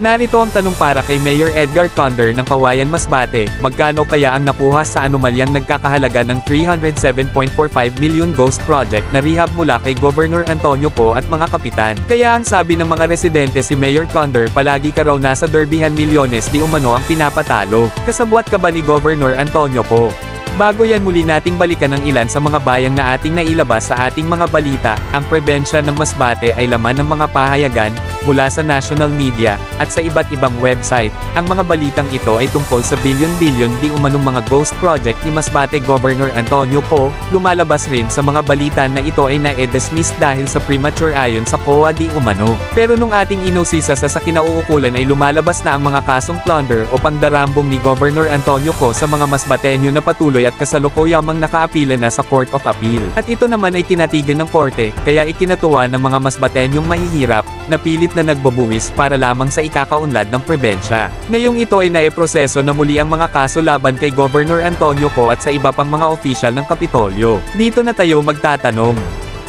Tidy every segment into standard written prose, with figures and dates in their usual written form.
Narito ang tanong para kay Mayor Edgar Condor ng Cauayan Masbate, magkano kaya ang nakuha sa anomalyang nagkakahalaga ng 307.45 million ghost project na rehab mula kay Governor Antonio Poe at mga kapitan? Kaya ang sabi ng mga residente si Mayor Condor palagi ka raw nasa derbihan milyones di umano ang pinapatalo. Kasabwat ka ba ni Governor Antonio Poe? Bago yan muli nating balikan ang ilan sa mga bayang na ating nailabas sa ating mga balita, ang probensya ng Masbate ay laman ng mga pahayagan, mula sa national media, at sa iba't ibang website. Ang mga balitang ito ay tungkol sa bilyon-bilyon di umanong mga ghost project ni Masbate Governor Antonio Poe. Lumalabas rin sa mga balita na ito ay na-dismiss dahil sa premature ayon sa COA di umano. Pero nung ating inosisa sa kinauukulan ay lumalabas na ang mga kasong plunder o pangdarambong ni Governor Antonio Poe sa mga Masbateño na patuloy at kasalukuyamang nakaapila na sa Court of Appeal. At ito naman ay tinatigan ng korte, kaya ikinatuwa ng mga Masbateñong mahihirap, na pilit na nagbabuwis para lamang sa ikakaunlad ng probensya. Ngayong ito ay naiproseso na muli ang mga kaso laban kay Governor Antonio Poe at sa iba pang mga opisyal ng Kapitolyo. Dito na tayo magtatanong.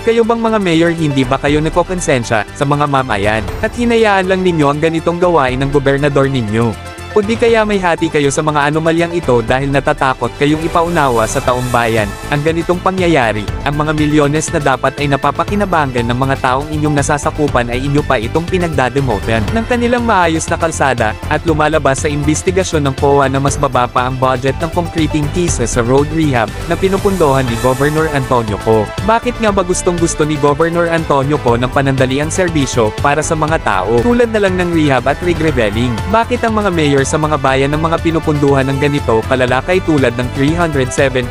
Kayo bang mga mayor hindi ba kayo nagkokonsensya sa mga mamayan, at hinayaan lang ninyo ang ganitong gawain ng gobernador ninyo? O di kaya may hati kayo sa mga anomalyang ito dahil natatakot kayong ipaunawa sa taong bayan ang ganitong pangyayari, ang mga milyones na dapat ay napapakinabangan ng mga taong inyong nasasakupan ay inyo pa itong pinagdademotan ng kanilang maayos na kalsada, at lumalabas sa investigasyon ng COA na mas baba pa ang budget ng concreting pieces sa road rehab na pinupundohan ni Governor Antonio Poe. Bakit nga ba gustong-gusto ni Governor Antonio Poe ng panandaliang serbisyo para sa mga tao tulad na lang ng rehab at regraveling? Bakit ang mga mayor sa mga bayan ng mga pinupunduhan ng ganito kalalakay tulad ng 307.48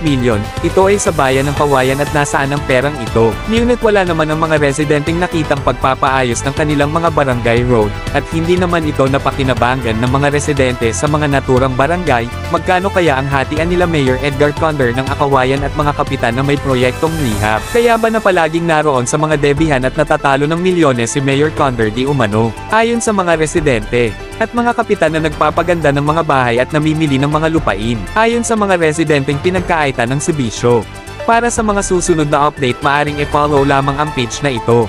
million, ito ay sa bayan ng Cauayan at nasaan ang perang ito? Ngunit wala naman ang mga residenteng nakitang pagpapaayos ng kanilang mga barangay road, at hindi naman ito napakinabangan ng mga residente sa mga naturang barangay. Magkano kaya ang hatian nila Mayor Edgar Condor ng Cauayan at mga kapitan na may proyektong rehab? Kaya ba na palaging naroon sa mga debihan at natatalo ng milyones si Mayor Condor di umano? Ayon sa mga residente at mga kapitan na nagpapaganda ng mga bahay at namimili ng mga lupain, ayon sa mga residenteng pinagkaaitan ng serbisyo. Para sa mga susunod na update maaring i-follow lamang ang page na ito.